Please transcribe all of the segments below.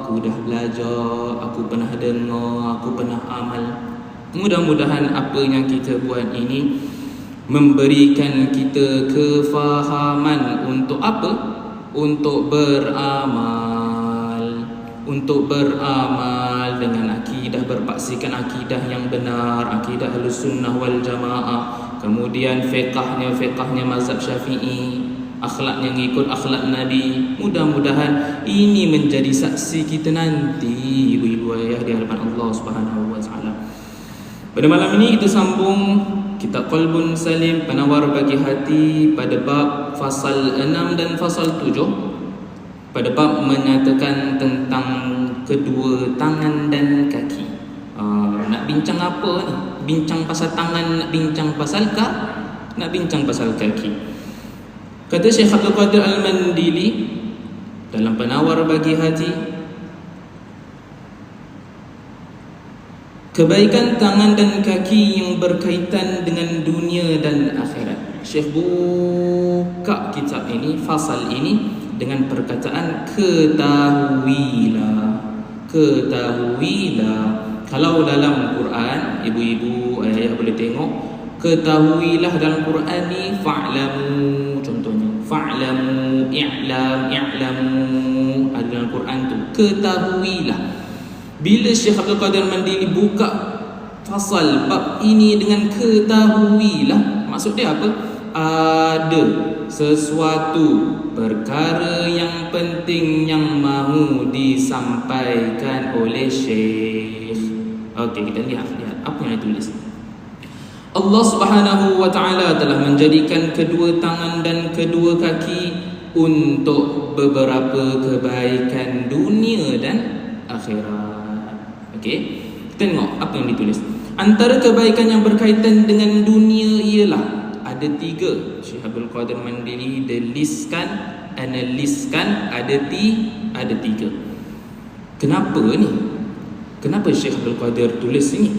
aku dah belajar, aku pernah dengar, aku pernah amal. Mudah-mudahan apa yang kita buat ini memberikan kita kefahaman untuk apa? Untuk beramal dengan akidah, berpaksikan akidah yang benar, akidah Ahlussunnah wal Jamaah. Kemudian fiqhnya mazhab Syafi'i, akhlaknya ngikut akhlak Nabi. Mudah-mudahan ini menjadi saksi kita nanti, ibu-ibu ayah, di hadapan Allah Subhanahu wa taala. Pada malam ini kita sambung kitab Qalbun Salim, penawar bagi hati, pada bab fasal 6 dan fasal 7. Pada bab menyatakan tentang kedua tangan dan kaki. Nak bincang apa ni? Bincang pasal tangan, nak bincang pasal nak bincang pasal kaki. Kata Syekh Abdul Qadir Al-Mandili dalam penawar bagi hati, kebaikan tangan dan kaki yang berkaitan dengan dunia dan akhirat. Syekh buka kitab ini, fasal ini, dengan perkataan ketahuilah. Kalau dalam Quran, ibu-ibu, ayah boleh tengok, ketahuilah dalam Quran ni fa'lamu, contohnya fa'lamu, i'lamu, ada dalam Quran tu ketahuilah. Bila Syekh Abdul Qadir Mandili buka fasal bab ini dengan ketahuilah, maksud dia apa? Ada sesuatu perkara yang penting yang mahu disampaikan oleh Syekh. Okey, kita lihat apa yang ditulis. Allah Subhanahu wa taala telah menjadikan kedua tangan dan kedua kaki untuk beberapa kebaikan dunia dan akhirat. Okey, tengok apa yang ditulis. Antara kebaikan yang berkaitan dengan dunia ialah ada 3. Syekh Abdul Qadir Mandili analiskan ada 3. Kenapa ni? Kenapa Syekh Abdul Qadir tulis ini?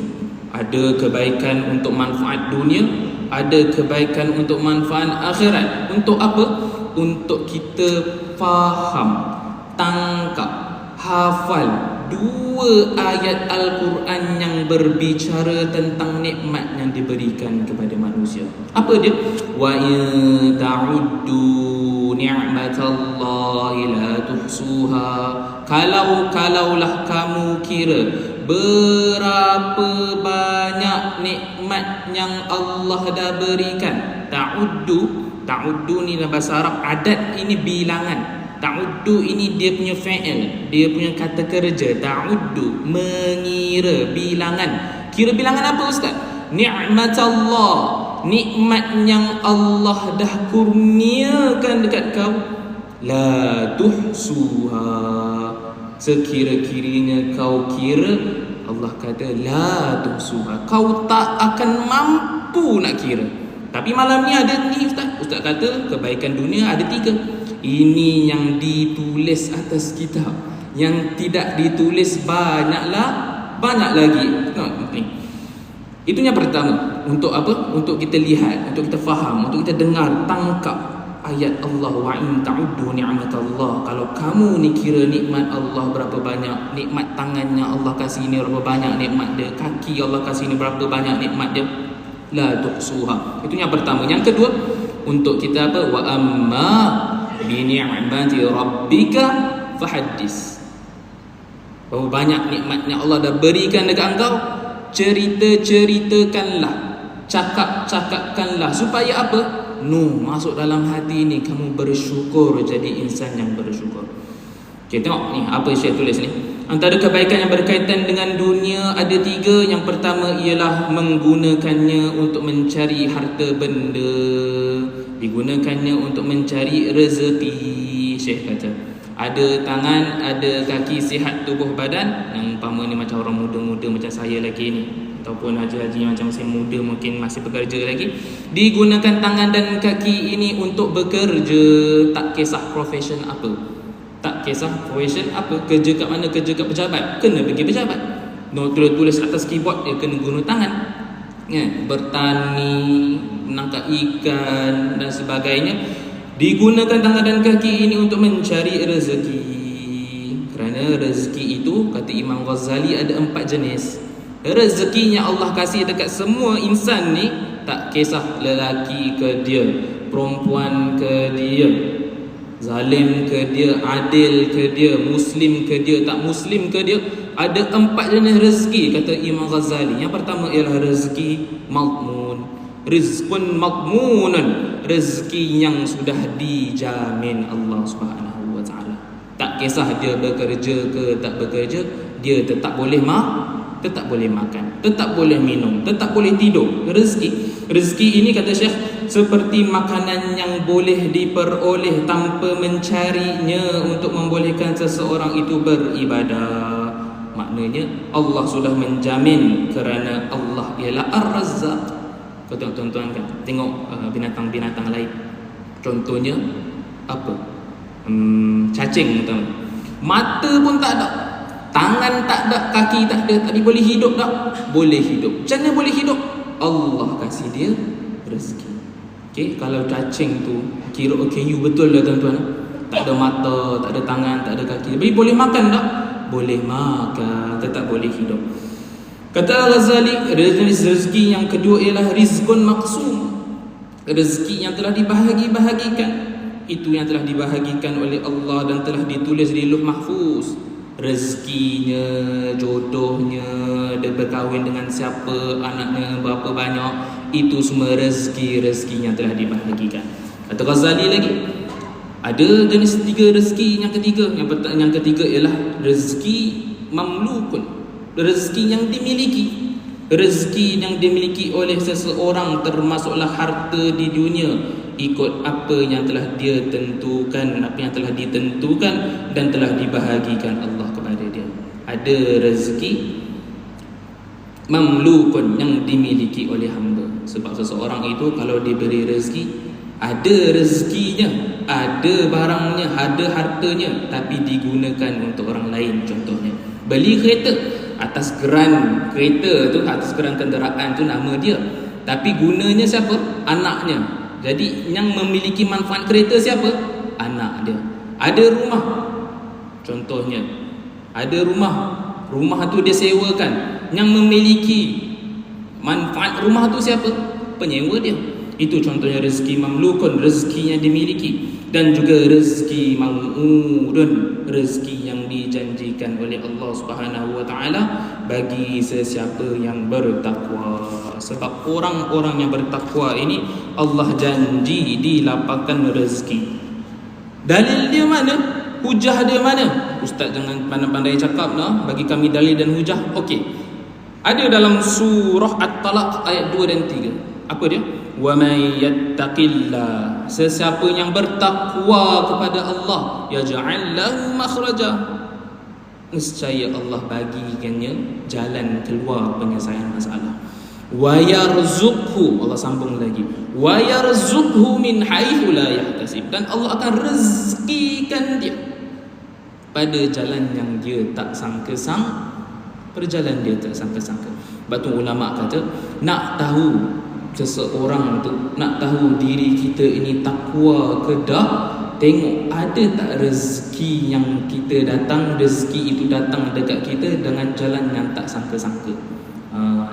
Ada kebaikan untuk manfaat dunia, ada kebaikan untuk manfaat akhirat. Untuk apa? Untuk kita faham, tangkap, hafal 2 ayat Al-Quran yang berbicara tentang nikmat yang diberikan kepada manusia. Apa dia? Wa in ta'uddu ni'matallahi la tuhsuha. Kalaulah kamu kira berapa banyak nikmat yang Allah dah berikan. Ta'uddu ni dalam bahasa Arab, adat ini bilangan. Ta'uddu ini dia punya fa'il, dia punya kata kerja. Ta'uddu, mengira, bilangan. Kira bilangan apa ustaz? Ni'matallah, nikmat yang Allah dah kurniakan dekat kau. La tuhsuha, sekira-kirinya kau kira, Allah kata la tuhsuha, kau tak akan mampu nak kira. Tapi malam ni ada ni ustaz kata kebaikan dunia ada 3. Ini yang ditulis atas kitab, yang tidak ditulis banyak lagi. Itu yang pertama. Untuk apa? Untuk kita lihat, untuk kita faham, untuk kita dengar, tangkap ayat Allah. Wa in ta'uddu ni'matallah. Kalau kamu ni kira nikmat Allah berapa banyak, nikmat tangannya Allah kasih ni berapa banyak nikmat dia, kaki Allah kasih ni berapa banyak nikmat dia, la tuhsuha. Itu yang pertama. Yang kedua, untuk kita apa? Wa amma bi ni'mati rabbika fahaddis. Berapa banyak nikmatnya Allah dah berikan dekat engkau, ceritakanlah, cakapkanlah, supaya apa? Masuk dalam hati ni kamu bersyukur, jadi insan yang bersyukur. Okay, tengok ni apa Syekh tulis ni. Antara kebaikan yang berkaitan dengan dunia ada 3. Yang pertama ialah menggunakannya untuk mencari harta benda, digunakannya untuk mencari rezeki. Syekh kata ada tangan, ada kaki, sihat tubuh badan. Yang umpama ni macam orang muda-muda macam saya lagi ni, ataupun haji-haji macam saya muda, mungkin masih bekerja lagi, digunakan tangan dan kaki ini untuk bekerja. Tak kisah profession apa, kerja kat mana, kerja kat pejabat, kena pergi pejabat. Tulis atas keyboard dia kena guna tangan, bertani, menangkap ikan dan sebagainya. Digunakan tangan dan kaki ini untuk mencari rezeki. Kerana rezeki itu, kata Imam Ghazali, ada 4 jenis. Rezekinya Allah kasih dekat semua insan ni, tak kisah lelaki ke dia, perempuan ke dia, zalim ke dia, adil ke dia, muslim ke dia, tak muslim ke dia. Ada 4 jenis rezeki, kata Imam Ghazali. Yang pertama ialah rezeki madmun, rizqun madmunun, rezeki yang sudah dijamin Allah Subhanahu wa taala. Tak kisah dia bekerja ke tak bekerja, dia tetap boleh tetap boleh makan, tetap boleh minum, tetap boleh tidur. Rezeki ini, kata Syekh, seperti makanan yang boleh diperoleh tanpa mencarinya untuk membolehkan seseorang itu beribadah. Maknanya Allah sudah menjamin, kerana Allah ialah Ar-Razzaq. Kau tengok tuan-tuan kan, tengok binatang-binatang lain. Contohnya apa? Cacing, tuan. Mata pun tak ada, tangan tak ada, kaki tak ada, tapi boleh hidup tak? Boleh hidup. Macam mana boleh hidup? Allah kasih dia rezeki. Okay, kalau cacing tu kira OKU betul lah tuan-tuan. Tak ada mata, tak ada tangan, tak ada kaki, tapi boleh makan tak? Boleh makan, tetap boleh hidup. Kata Al-Ghazali, rezeki yang kedua ialah rizqun maqsum, rezeki yang telah dibahagi-bahagikan. Itu yang telah dibahagikan oleh Allah dan telah ditulis di Lauh Mahfuz. Rezekinya, jodohnya, dia berkahwin dengan siapa, anaknya berapa banyak, itu semua rezeki yang telah dibahagikan. Kata Ghazali lagi, ada jenis 3 rezeki. Yang ketiga ialah rezeki mamlukun, rezeki yang dimiliki. Rezeki yang dimiliki oleh seseorang termasuklah harta di dunia, ikut apa yang telah dia tentukan, apa yang telah ditentukan dan telah dibahagikan Allah kepada dia. Ada rezeki mamlukun yang dimiliki oleh hamba. Sebab seseorang itu kalau diberi rezeki, ada rezekinya, ada barangnya, ada hartanya, tapi digunakan untuk orang lain. Contohnya, beli kereta, atas geran kereta tu, atas geran kenderaan tu nama dia, tapi gunanya siapa? Anaknya. Jadi yang memiliki manfaat kereta siapa? Anak dia. Ada rumah, contohnya, ada rumah tu dia sewakan, yang memiliki manfaat rumah tu siapa? Penyewa dia. Itu contohnya rezeki mamlukun, rezeki yang dimiliki. Dan juga rezeki mau'udun, rezeki yang dijanjikan oleh Allah Subhanahu wa taala bagi sesiapa yang bertakwa. Sebab orang-orang yang bertakwa ini Allah janji dilapangkan rezeki. Dalil dia mana? Hujah dia mana? Ustaz jangan pandai-pandai cakap lah, bagi kami dalil dan hujah. Okey. Ada dalam surah At-Talaq ayat 2 dan 3. Apa dia? Wa may yattaqillah, sesiapa yang bertakwa kepada Allah, yaj'al lahu makhraja, nescaya Allah bagikannya jalan keluar penyelesaian masalah. Wa yarzuqhu, Allah sambung lagi, wa yarzuqhu min haitsu la yahtasib, dan Allah akan rezekikan dia pada jalan yang dia tak sangka-sangka, perjalanan dia tak sangka-sangka. Batu ulama kata, nak tahu seseorang tu, nak tahu diri kita ini takwa ke dah, tengok ada tak rezeki yang kita datang, rezeki itu datang dekat kita dengan jalan yang tak sangka-sangka.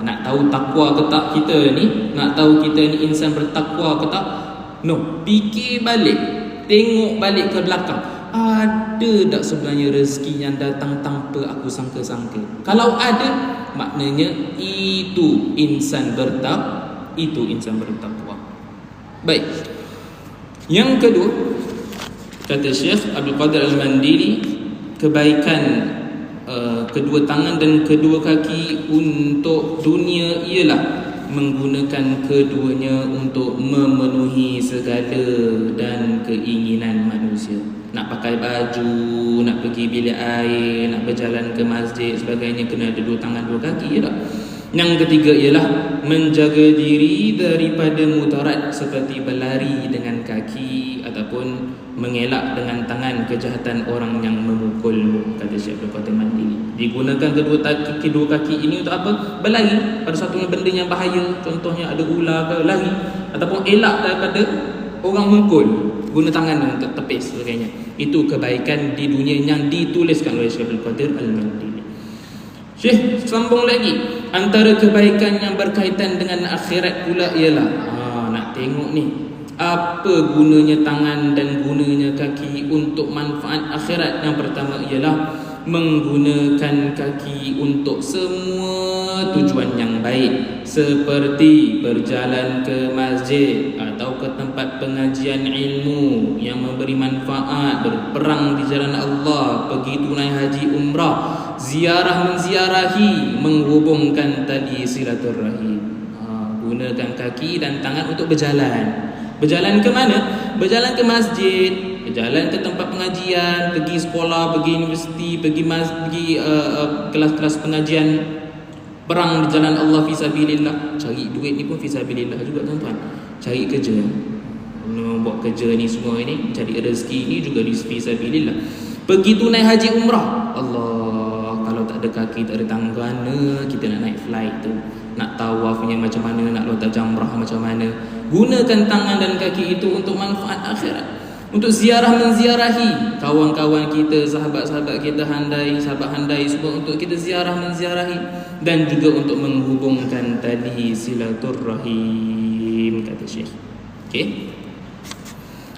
Nak tahu takwa ke tak kita ni, nak tahu kita ni insan bertakwa ke tak, no, fikir balik, tengok balik ke belakang, ada tak sebenarnya rezeki yang datang tanpa aku sangka-sangka? Kalau ada, maknanya itu insan bertakwa. Baik. Yang kedua, kata Syekh Abdul Qadir Al-Mandiri, kebaikan kedua tangan dan kedua kaki untuk dunia ialah menggunakan keduanya untuk memenuhi segala dan keinginan manusia. Nak pakai baju, nak pergi bilik air, nak berjalan ke masjid, sebagainya, kena ada 2 tangan 2 kaki, ya tak? Yang ketiga ialah menjaga diri daripada mudarat seperti berlari dengan kaki ataupun mengelak dengan tangan kejahatan orang yang memukulmu, kata Syekh Abdul Qadir Mandiri. Digunakan kedua kaki ini untuk apa? Berlari pada satu benda yang bahaya, contohnya ada ular ke, lari, ataupun elak daripada orang mengkul guna tangan untuk tepis sebagainya. Itu kebaikan di dunia yang dituliskan oleh Syekh Abdul Qadir Al-Mandili. Syekh sambung lagi, antara kebaikan yang berkaitan dengan akhirat pula ialah nak tengok ni, apa gunanya tangan dan gunanya kaki untuk manfaat akhirat. Yang pertama ialah menggunakan kaki untuk semua tujuan yang baik, seperti berjalan ke masjid atau ke tempat pengajian ilmu yang memberi manfaat, berperang di jalan Allah, pergi tunai haji umrah, ziarah menziarahi, menghubungkan tali silaturahim. Gunakan kaki dan tangan untuk berjalan. Berjalan ke mana? Berjalan ke masjid, berjalan ke tempat pengajian, pergi sekolah, pergi universiti, pergi kelas-kelas pengajian, perang di jalan Allah fisabilillah. Cari duit ni pun fisabilillah juga tuan-tuan. Cari kerja, buat kerja ni semua ni, cari rezeki ni juga di fisabilillah. Pergi tunai haji umrah. Allah, kalau tak ada kaki, tak ada tangan, mana kita nak naik flight tu? Nak tawafnya macam mana, nak lontar jamrah macam mana? Gunakan tangan dan kaki itu untuk manfaat akhirat. Untuk ziarah menziarahi kawan-kawan kita, sahabat-sahabat kita handai, sahabat handai semua, untuk kita ziarah menziarahi, dan juga untuk menghubungkan tali silaturahim, kata Syekh. Okey.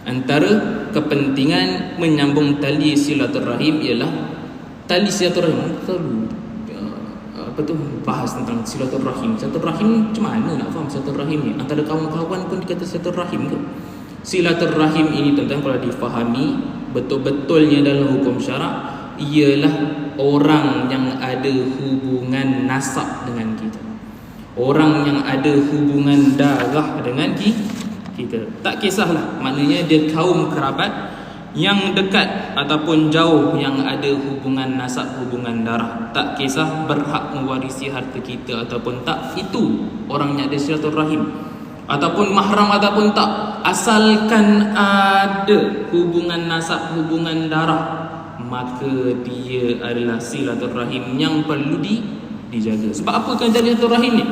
Antara kepentingan menyambung tali silaturahim ialah tali silaturahim. Bahas tentang silaturahim. Silaturahim macam mana nak faham silaturahim ni? Antara kawan-kawan pun dikata silaturahim ke? Silaturahim ini tentang kalau difahami betul-betulnya dalam hukum syarak, ialah orang yang ada hubungan nasab dengan kita, orang yang ada hubungan darah dengan kita. Tak kisahlah, maknanya dia kaum kerabat yang dekat ataupun jauh, yang ada hubungan nasab, hubungan darah. Tak kisah berhak mewarisi harta kita ataupun tak, itu orang yang ada silaturahim, ataupun mahram ataupun tak, asalkan ada hubungan nasab, hubungan darah, maka dia adalah silaturahim yang perlu dijaga. Sebab apa kan jadi silaturahim ni?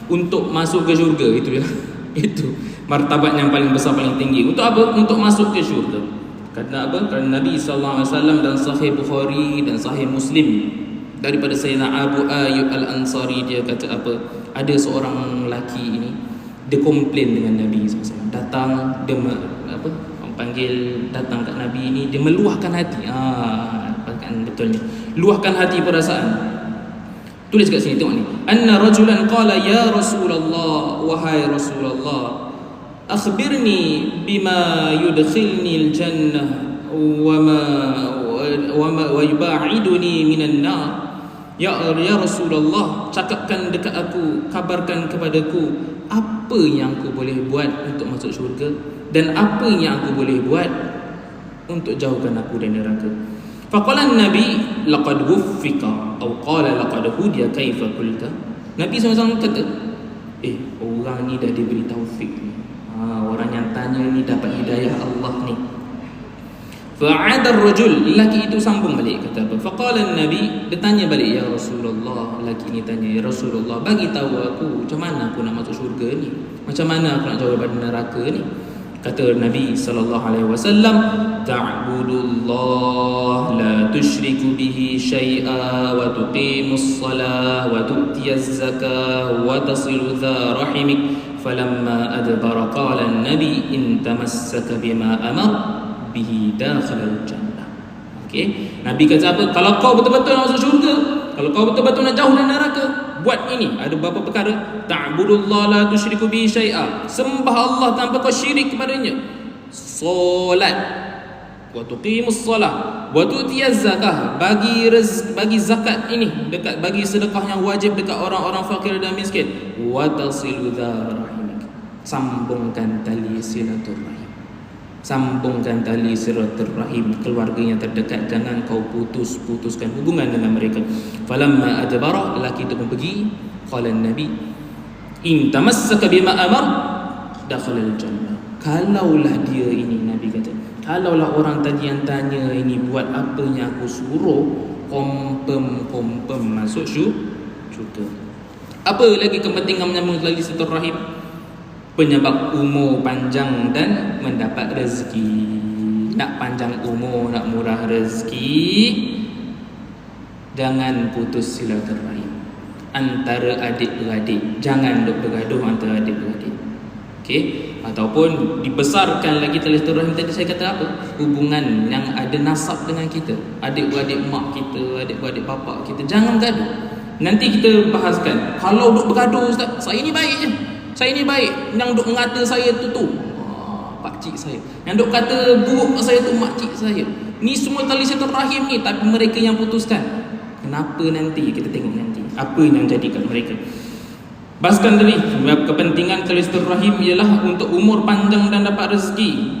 Untuk masuk ke syurga, itu ya. Itu martabat yang paling besar, paling tinggi. Untuk apa? Untuk masuk ke syurga. Kerana apa? Kerana Nabi SAW dan Sahih Bukhari dan Sahih Muslim daripada Sayyidina Abu Ayyub Al-Ansari, dia kata apa? Ada seorang lelaki ini, dia komplain dengan Nabi SAW. Datang, dia panggil datang kat Nabi ini, dia meluahkan hati. Kan betulnya, luahkan hati, perasaan. Tulis kat sini, tengok ni. Anna rajulan qala ya Rasulullah, wahai Rasulullah, akhbirni bima yudkhilni al-jannah wa yuba'iduni minan nar. Ya Rasulullah, cakapkan dekat aku, kabarkan kepadaku apa yang aku boleh buat untuk masuk syurga, dan apa yang aku boleh buat untuk jauhkan aku dari neraka. Faqala an-nabi laqad wuffiqa aw qala laqad hudiya kaifa qulta. Nabi SAW kata, orang ni dah diberi taufik ni. Orang yang tanya ni dapat hidayah Allah ni. Fa'ada ar-rajul, lelaki itu sambung balik, kata apa? Faqala an-nabi, dia tanya balik, ya Rasulullah. Lelaki ni tanya, ya Rasulullah, bagi tahu aku macam mana aku nak masuk syurga ni, macam mana aku nak jauh daripada neraka ni. Kata Nabi SAW, ta'budullah la tusyriku bihi syai'a wa tuqimus salah wa tu'tiyaz zakah wa tasilu dha rahimik. Falamma adbara qala an-nabi in tamassaka bima amar bihi dakhala al-jannah. Okey, Nabi kata apa? Kalau kau betul-betul nak masuk syurga, kalau kau betul-betul nak jauh dari neraka, buat ini. Ada beberapa perkara. Ta'budullah la tusyriku bihi syai'a, sembah Allah tanpa kau syirik kepadanya. Solat, wa tuqimus solah, wa tu'tiyaz zakah, bagi zakat ini, dekat bagi sedekah yang wajib dekat orang-orang fakir dan miskin. Wa tasilu dzarahimik, sambungkan tali silaturahim. Sambungkan tali silaturahim, keluarga yang terdekat, jangan kau putuskan hubungan dengan mereka. Falamma adbara, lelaki itu pun pergi. Qala Nabi, in tamassaka bima amar dakhala al-jannah. Kalaulah dia ini, Nabi kata, kalaulah orang tadi yang tanya ini buat apa yang aku suruh, confirm masuk syurga. Apa lagi kepentingan menyambung tali silaturahim? penyebab umur panjang dan mendapat rezeki. Nak panjang umur, nak murah rezeki, jangan putus silaturahim antara adik-beradik. Jangan duk bergaduh antara adik-beradik. Okey, ataupun dibesarkan lagi silaturahim tadi saya kata apa? Hubungan yang ada nasab dengan kita, adik-beradik mak kita, adik-beradik bapa kita, jangan gaduh. Nanti kita bahaskan. Kalau duk bergaduh, ustaz, saya ni baik je. Saya ni baik. Yang duk mengata saya tu pakcik saya. Yang duk kata buruk saya tu makcik saya. Ni semua tali silaturahim ni, tapi mereka yang putuskan. Kenapa nanti? Kita tengok nanti apa yang jadi kat mereka. Bahaskan tadi, kepentingan tali silaturahim ialah untuk umur panjang dan dapat rezeki.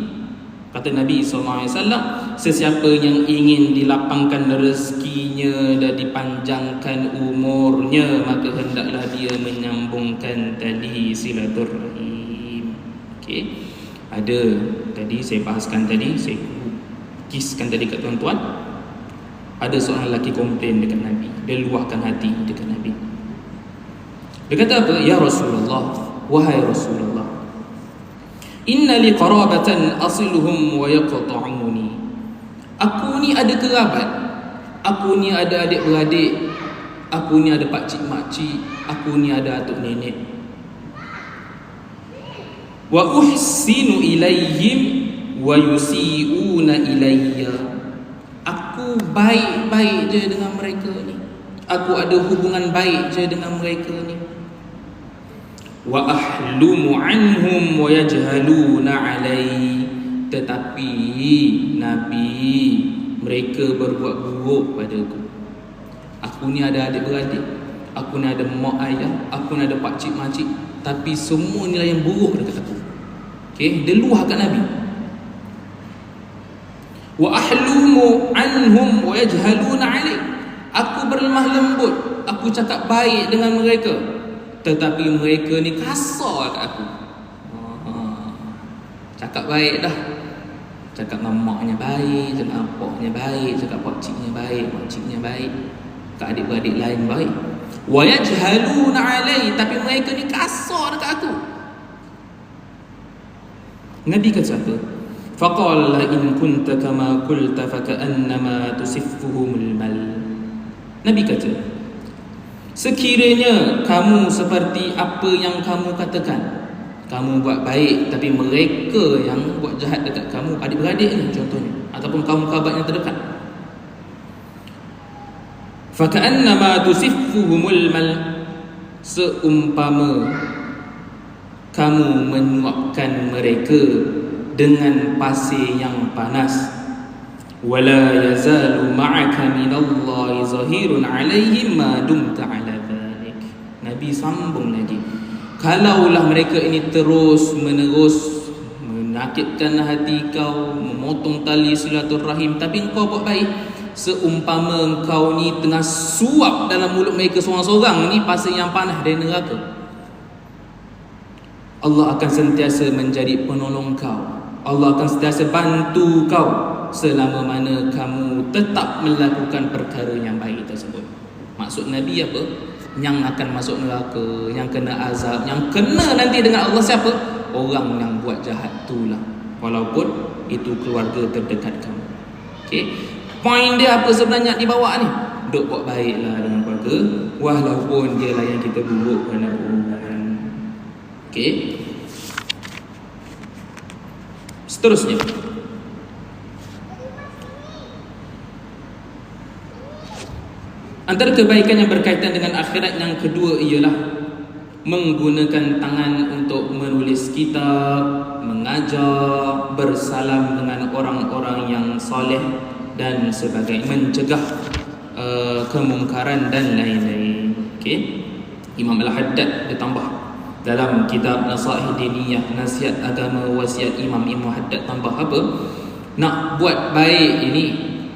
Kata Nabi SAW, sesiapa yang ingin dilapangkan rezekinya dan dipanjangkan umurnya, maka hendaklah dia menyambungkan tali silaturahim. Okey. Ada tadi saya bahaskan tadi, saya kiskan tadi kat tuan-tuan. Ada seorang lelaki komplain dekat Nabi. Dia luahkan hati dekat Nabi. Dia kata apa? Ya Rasulullah, wahai Rasulullah, inna li qarabatan asiluhum wa yaqta'uni. Aku ni ada kerabat, aku ni ada adik-beradik, aku ni ada pakcik makcik, aku ni ada atuk nenek. Wa uhsinu ilaihim wa yusi'una ilayya. Aku baik-baik je dengan mereka ni. Aku ada hubungan baik je dengan mereka ni. Wa ahlumu anhum wa yajhaluna alai. Tetapi Nabi, mereka berbuat buruk padaku. Aku ni ada adik-beradik, aku ni ada mak ayah, aku ni ada pakcik makcik, tapi semua nilai yang buruk dekat aku. Okey, dia luah kat Nabi. Wa ahlumu anhum wa yajhaluna alai. Aku berlemah lembut, aku cakap baik dengan mereka, tetapi mereka ni kasar kat aku. Cakap baik dah, cakap dengan maknya baik, cakap dengan paknya baik, cakap pakciknya baik, makciknya baik, kat adik-beradik lain baik. Wa yajhaluna alai, tapi mereka ni kasar dekat aku. Nabi kata apa? Faqala in kunta kama qulta faka'annama tusiffuhumul mal. Nabi kata, sekiranya kamu seperti apa yang kamu katakan, kamu buat baik tapi mereka yang buat jahat dekat kamu, adik-beradik ni contohnya, ataupun kaum kerabat yang terdekat, faka'annama tusiffuhumul mal, seumpama kamu menyuapkan mereka dengan pasir yang panas. Wala yazalu ma'aka minallahi zahirun alaihim ma dumta ala dhalik. Nabi sambung lagi, kalaulah mereka ini terus menerus menyakitkan hati kau, memotong tali silaturahim, tapi engkau buat baik, seumpama engkau ni tengah suap dalam mulut mereka seorang-seorang ni pasir yang panas dari neraka. Allah akan sentiasa menjadi penolong kau, Allah akan sentiasa bantu kau selama mana kamu tetap melakukan perkara yang baik tersebut. Maksud Nabi apa? Yang akan masuk neraka, yang kena azab, yang kena nanti dengan Allah siapa? Orang yang buat jahat itulah, walaupun itu keluarga terdekat kamu. Okey, poin dia apa sebenarnya di bawah ni? Duk buat baiklah dengan keluarga, walaupun dia lah yang kita burukkan orang. Okey, seterusnya, antara kebaikan yang berkaitan dengan akhirat yang kedua ialah menggunakan tangan untuk menulis kitab, mengajar, bersalam dengan orang-orang yang soleh dan sebagainya, mencegah kemungkaran dan lain-lain. Okey, Imam Al-Haddad dia tambah dalam kitab Nasaih Diniyah, nasihat agama wasiat Imam Haddad, tambah apa? Nak buat baik ini,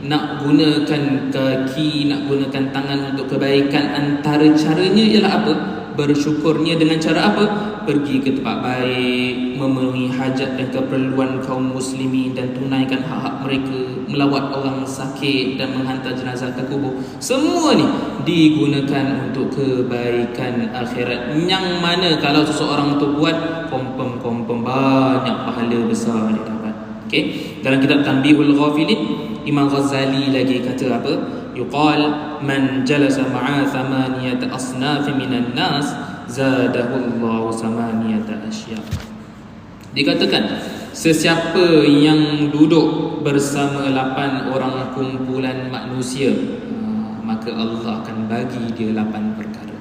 nak gunakan kaki, nak gunakan tangan untuk kebaikan, antara caranya ialah apa? Bersyukurnya dengan cara apa? Pergi ke tempat baik, memenuhi hajat dan keperluan kaum muslimin dan tunaikan hak-hak mereka, melawat orang sakit dan menghantar jenazah ke kubur. Semua ni digunakan untuk kebaikan akhirat, yang mana kalau seseorang tu buat, confirm banyak pahala besar dia dapat. Okey, dalam kitab Tanbihul Ghafilin, Imam Ghazali lagi kata apa? Yuqal man jalasa ma'a thamaniyata asnaf minan nas zadahu Allah samaniyata asya. Dikatakan sesiapa yang duduk bersama 8 orang kumpulan manusia, maka Allah akan bagi dia 8 perkara.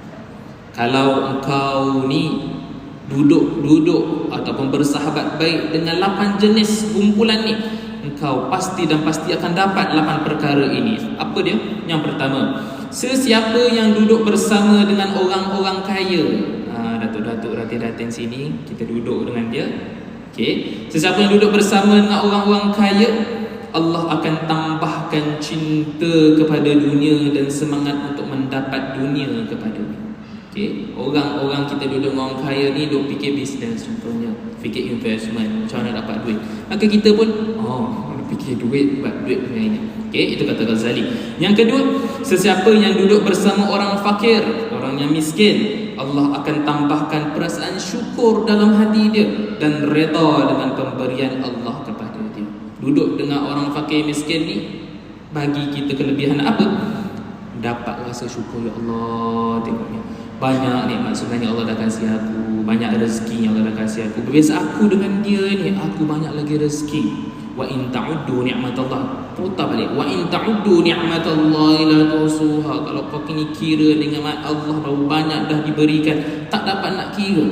Kalau engkau ni duduk ataupun bersahabat baik dengan 8 jenis kumpulan ni, engkau pasti dan pasti akan dapat 8 perkara ini. Apa dia? Yang pertama, sesiapa yang duduk bersama dengan orang-orang kaya. Datuk-datuk datin-datin sini, kita duduk dengan dia. Okey, sesiapa yang duduk bersama dengan orang-orang kaya, Allah akan tambahkan cinta kepada dunia dan semangat untuk mendapat dunia kepadanya. Okey, orang-orang kita duduk dengan orang kaya ni duk fikir bisnes contohnya, fikir investment, macam mana dapat duit. Maka kita pun fikir duit, buat duit punya ini. Okey, itu kata Ghazali. Yang kedua, sesiapa yang duduk bersama orang fakir, orang yang miskin, Allah akan tambahkan perasaan syukur dalam hati dia dan redha dengan pemberian Allah kepada dia. Duduk dengan orang fakir miskin ni bagi kita kelebihan apa? Dapat rasa syukur, ya Allah, tengoknya banyak nikmat sebenarnya Allah dah kasih aku, banyak rezeki yang Allah dah kasih aku. Berbeza aku dengan dia ni, aku banyak lagi rezeki. Wa in ta'uddu ni'matallah, putar balik, wa in ta'uddu ni'matallahi la tuhsuha. Kalau kau kini kira nikmat Allah berapa banyak dah diberikan, tak dapat nak kira.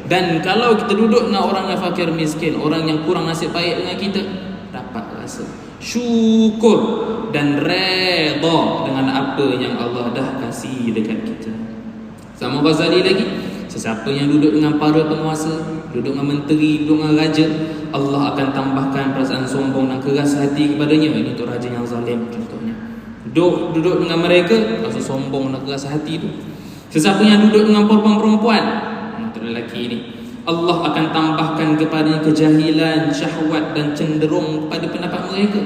Dan kalau kita duduk dengan orang yang fakir miskin, orang yang kurang nasib baik dengan kita, dapat rasa syukur dan redha dengan apa yang Allah dah kasih dekat kita. Sama Ghazali lagi, sesiapa yang duduk dengan para penguasa, duduk dengan menteri, duduk dengan raja, Allah akan tambahkan perasaan sombong dan keras hati kepadanya. Ini untuk raja yang zalim contohnya. Duduk dengan mereka, rasa sombong dan keras hati tu. Sesiapa yang duduk dengan perempuan-perempuan, untuk lelaki ini, Allah akan tambahkan kepadanya kejahilan, syahwat dan cenderung pada pendapat mereka.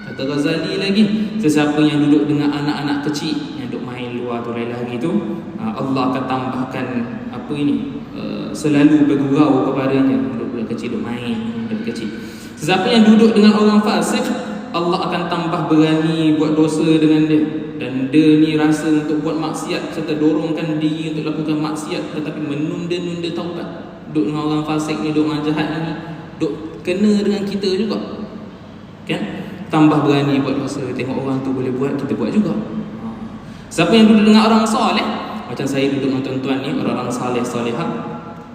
Kata Ghazali lagi, sesiapa yang duduk dengan anak-anak kecil yang duduk main luar tu lari tu, Allah akan tambahkan apa ini, selalu bergurau kepadanya. Budak kecil duduk main, budak kecil. Sesiapa yang duduk dengan orang fasik, Allah akan tambah berani buat dosa dengan dia. Dan dia ni rasa untuk buat maksiat serta dorongkan diri untuk lakukan maksiat, tetapi menunda-nunda taubat. Duduk dengan orang fasik ni, duduk dengan jahat ni, duduk kena dengan kita juga, kan? Tambah berani buat dosa. Tengok orang tu boleh buat, kita buat juga. Siapa yang duduk dengan orang soleh, macam saya duduk dengan tuan-tuan ni, orang-orang saleh-salehah,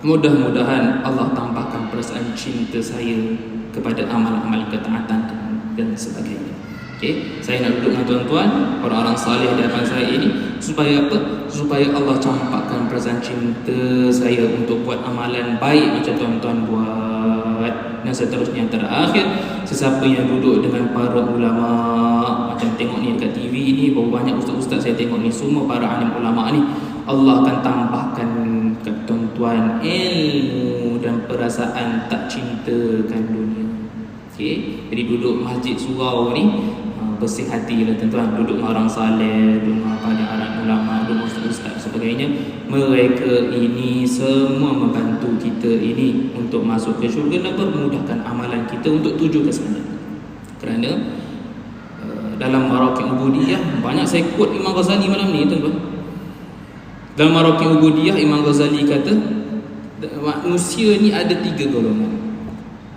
mudah-mudahan Allah tambahkan perasaan cinta saya kepada amal-amal ketaatan dan sebagainya. Okey, saya nak duduk dengan tuan-tuan, orang-orang saleh di hadapan saya ini, supaya apa? Supaya Allah campakkan perasaan cinta saya untuk buat amalan baik macam tuan-tuan buat. Dan seterusnya, yang terakhir, sesiapa yang duduk dengan para ulama, macam tengok ni dekat TV ni, berapa banyak ustaz-ustaz saya tengok ni, semua para alim ulama ni, Allah akan tambahkan kepada tuan-tuan ilmu dan perasaan tak cintakan dunia. Okey, jadi duduk masjid surau ni, bersih hati lah tuan-tuan. Duduk dengan orang saleh, duduk dengan para alim ulama, duduk dengan ustaz-ustaz sebagainya. Mereka ini semua membantu kita ini untuk masuk ke syurga dan memudahkan amalan kita untuk tuju ke sana. Kerana dalam Maraqi Ubudiyah, banyak saya quote Imam Ghazali malam ni tuan-tuan. Dalam Maraqi Ubudiyah, Imam Ghazali kata manusia ni ada 3 golongan.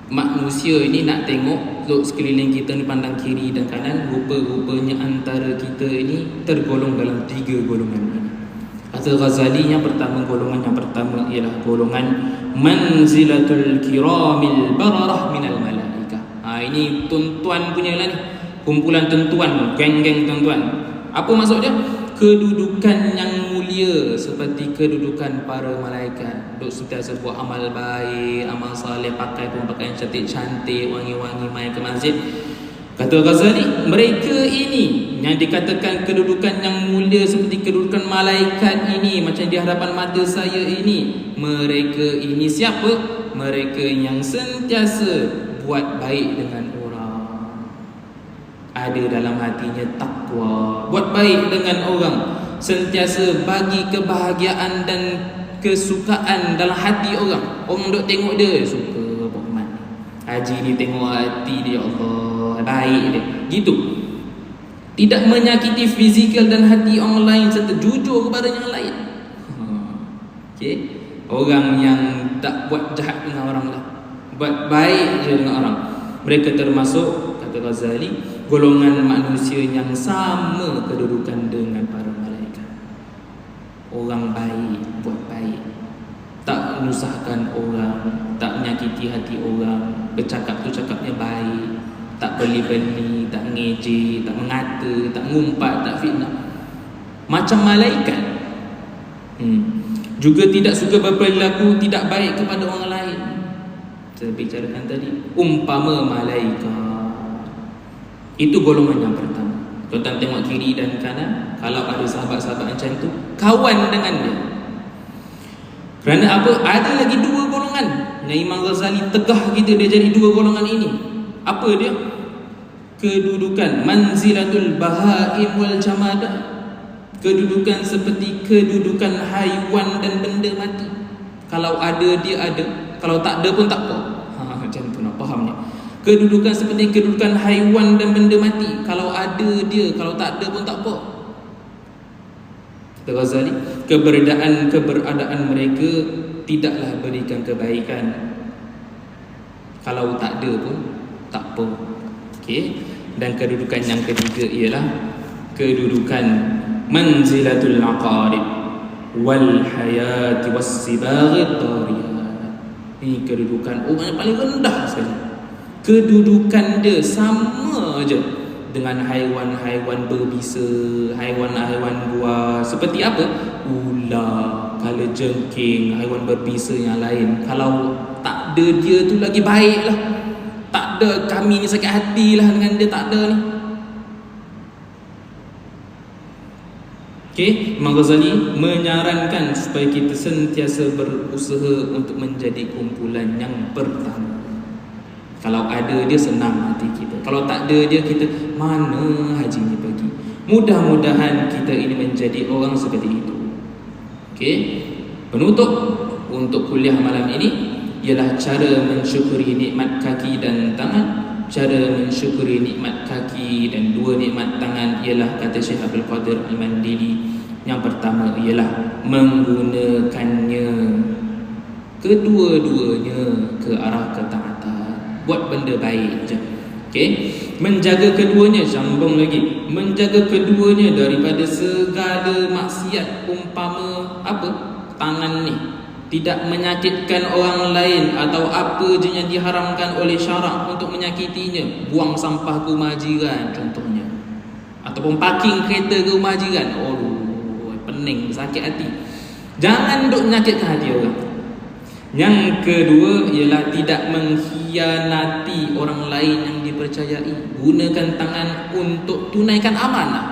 Manusia ini nak tengok sekeliling kita ni, pandang kiri dan kanan, rupa-rupanya antara kita ini tergolong dalam 3 golongan ini. Kata Ghazali, golongan yang pertama ialah golongan manzilatul kiramil bararah minal malaikah. Ini tuan-tuan punya lah ni, kumpulan tuan-tuan, geng-geng tuan-tuan. Apa maksud dia? Kedudukan yang mulia seperti kedudukan para malaikat. Duk sentiasa buat amal baik, amal saleh, pakai pun pakaian cantik-cantik, wangi-wangi, main ke masjid. Kata Ghazali, mereka ini yang dikatakan kedudukan yang mulia seperti kedudukan malaikat ini, macam di hadapan mata saya ini, mereka ini siapa? Mereka yang sentiasa buat baik dengan orang, ada dalam hatinya takwa, buat baik dengan orang, sentiasa bagi kebahagiaan dan kesukaan dalam hati orang. Orang duk tengok dia suka Muhammad Haji ni, tengok hati dia, Allah baik dia, gitu. Tidak menyakiti fizikal dan hati orang lain serta jujur kepada yang lain. Okey, orang yang tak buat jahat dengan orang lah, buat baik je dengan orang, mereka termasuk, kata Ghazali, golongan manusia yang sama kedudukan dengan para malaikat. Orang baik, buat baik, tak menyusahkan orang, tak menyakiti hati orang, bercakap tu cakapnya baik, tak beli-beli, tak ngejek, tak mengata, tak ngumpat, tak fitnah, macam malaikat. Juga tidak suka berperilaku tidak baik kepada orang lain. Saya bicarakan tadi, umpama malaikat. Itu golongan yang pertama. Tuan-tuan tengok kiri dan kanan, kalau ada sahabat-sahabat macam tu, kawan dengan dia. Kerana apa? Ada lagi dua golongan yang Imam Ghazali tegah kita dia jadi dua golongan ini. Apa dia? Kedudukan manzilatul bahaim wal jamadah, kedudukan seperti kedudukan haiwan dan benda mati. Kalau ada dia ada, kalau tak ada pun tak apa. Macam tu nak fahamnya. Kedudukan seperti kedudukan haiwan dan benda mati. Kalau ada dia, kalau tak ada pun tak apa. Kata Ghazali, keberadaan mereka tidaklah berikan kebaikan. Kalau tak ada pun tak apa. Okey. Dan kedudukan yang ketiga ialah kedudukan manzilatul aqarib wal hayati was sibaghi tariyat. Ini kedudukan orang yang paling rendah sekali. Kedudukan dia sama aja dengan haiwan-haiwan berbisa, haiwan-haiwan buas. Seperti apa? Ular, kalajengking, haiwan berbisa yang lain. Kalau tak ada dia tu lagi baiklah. Tak ada, kami ni sakit hati lah dengan dia, tak ada ni. Okey, Imam Ghazali menyarankan supaya kita sentiasa berusaha untuk menjadi kumpulan yang pertama. Kalau ada dia, senang hati kita. Kalau tak ada dia, kita mana haji ni pergi. Mudah-mudahan kita ini menjadi orang seperti itu. Okey, penutup untuk kuliah malam ini ialah cara mensyukuri nikmat kaki dan tangan. Cara mensyukuri nikmat kaki dan dua nikmat tangan ialah, kata Syekh Abdul Qadir Al-Mandili, yang pertama ialah menggunakannya kedua-duanya ke arah ketaatan, buat benda baik je. Okey, menjaga keduanya, sambung lagi, menjaga keduanya daripada segala maksiat. Umpama apa? Tangan ni tidak menyakitkan orang lain atau apa je yang diharamkan oleh syarak untuk menyakitinya. Buang sampah ke rumah jiran contohnya, ataupun parking kereta ke rumah jiran. Oh, pening, sakit hati. Jangan duk menyakitkan hati orang. Yang kedua ialah tidak mengkhianati orang lain yang dipercayai. Gunakan tangan untuk tunaikan amanah,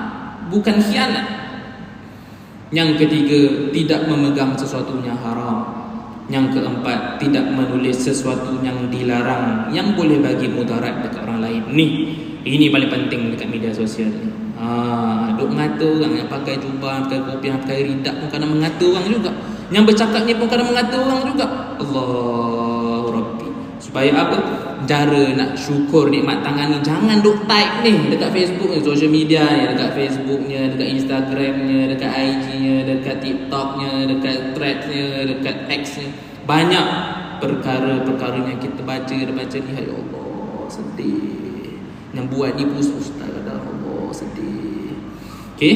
bukan khianat. Yang ketiga, tidak memegang sesuatu yang haram. Yang keempat, tidak menulis sesuatu yang dilarang yang boleh bagi mudarat dekat orang lain. Ini paling penting dekat media sosial ni. Duk mengata orang yang pakai jubah, pakai kopiah, pakai ridak pun kadang mengata orang juga. Yang bercakap ni pun kadang mengata orang juga. Allah Rabbi. Supaya apa? Cara nak syukur nikmat tangan ni, jangan duk type ni dekat Facebook ni, social media ni, dekat Facebooknya, dekat Instagramnya, dekat IG-nya, dekat TikToknya, dekat Threads-nya, dekat X-nya. Banyak perkara-perkara yang kita baca ni, ya Allah sedih. Yang buat ni pun ustaz, Allah sedih. Okey,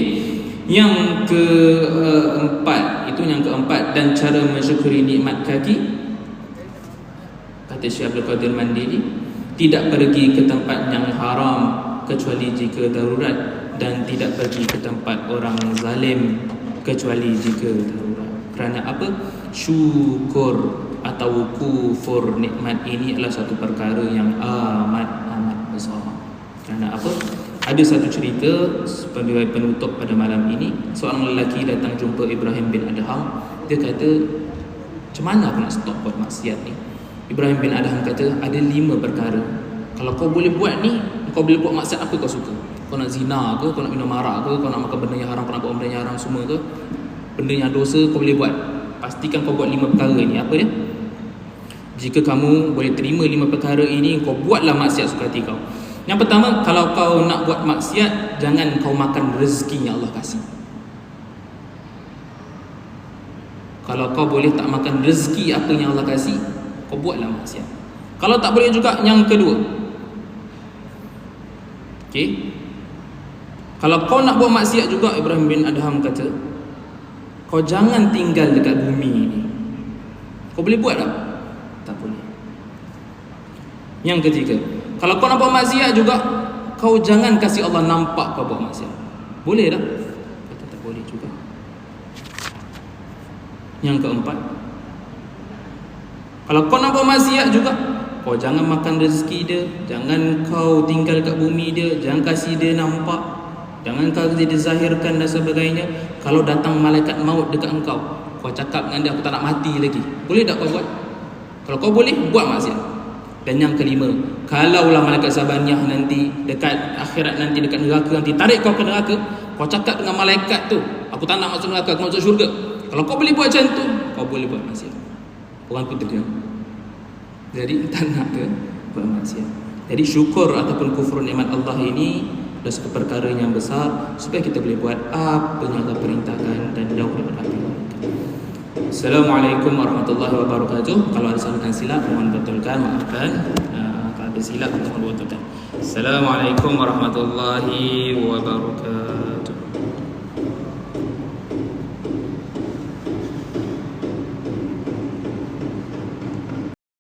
yang keempat, itu yang keempat. Dan cara mensyukuri nikmat kaki, kata Syekh Abdul Qadir Mandili, tidak pergi ke tempat yang haram kecuali jika darurat, dan tidak pergi ke tempat orang zalim kecuali jika darurat. Kerana apa? Syukur atau kufur nikmat ini adalah satu perkara yang amat besar. Kerana Ada satu cerita sebagai penutup pada malam ini. Seorang lelaki datang jumpa Ibrahim bin Adham. Dia kata, macam mana aku nak stop buat maksiat ni? Ibrahim bin Adham kata, ada 5 perkara. Kalau kau boleh buat ni, kau boleh buat maksiat apa kau suka. Kau nak zina ke, kau nak minum arak ke, kau nak makan benda yang haram, kau nak buat benda yang haram semua ke, benda yang dosa kau boleh buat. Pastikan kau buat 5 perkara ni. Apa dia? Jika kamu boleh terima 5 perkara ini, kau buatlah maksiat suka hati kau. Yang pertama, kalau kau nak buat maksiat, jangan kau makan rezeki yang Allah kasih. Kalau kau boleh tak makan rezeki apa yang Allah kasih, kau buatlah maksiat. Kalau tak boleh juga, yang kedua, okey, kalau kau nak buat maksiat juga, Ibrahim bin Adham kata, kau jangan tinggal dekat bumi ini. Kau boleh buat tak? Tak boleh. Yang ketiga, kalau kau nak buat maksiat juga, kau jangan kasih Allah nampak kau buat maksiat. Boleh tak? Kata tak boleh juga. Yang keempat, kalau kau nak buat maksiat juga, kau jangan makan rezeki dia, jangan kau tinggal kat bumi dia, jangan kasih dia nampak, jangan kau dia zahirkan dan sebagainya. Kalau datang malaikat maut dekat engkau, kau cakap dengan dia, aku tak nak mati lagi. Boleh tak kau buat? Kalau kau boleh, buat maksiat. Dan yang kelima, kalaulah malaikat Sabaniyah nanti dekat akhirat, nanti dekat neraka, nanti tarik kau ke neraka, kau cakap dengan malaikat tu, aku tak nak masuk neraka, aku masuk syurga. Kalau kau boleh buat macam tu, kau boleh buat maksiat. Orang tu terdiam. Jadi tak nak ke buat maksiat. Jadi syukur ataupun kufur nikmat Allah ini adalah satu perkara yang besar, supaya kita boleh buat apa yang Allah perintahkan dan jauh daripada api. Assalamualaikum warahmatullahi wabarakatuh. Kalau ada salah silap, mohon betulkan, maafkan. Kalau ada silap, mohon betulkan. Assalamualaikum warahmatullahi wabarakatuh.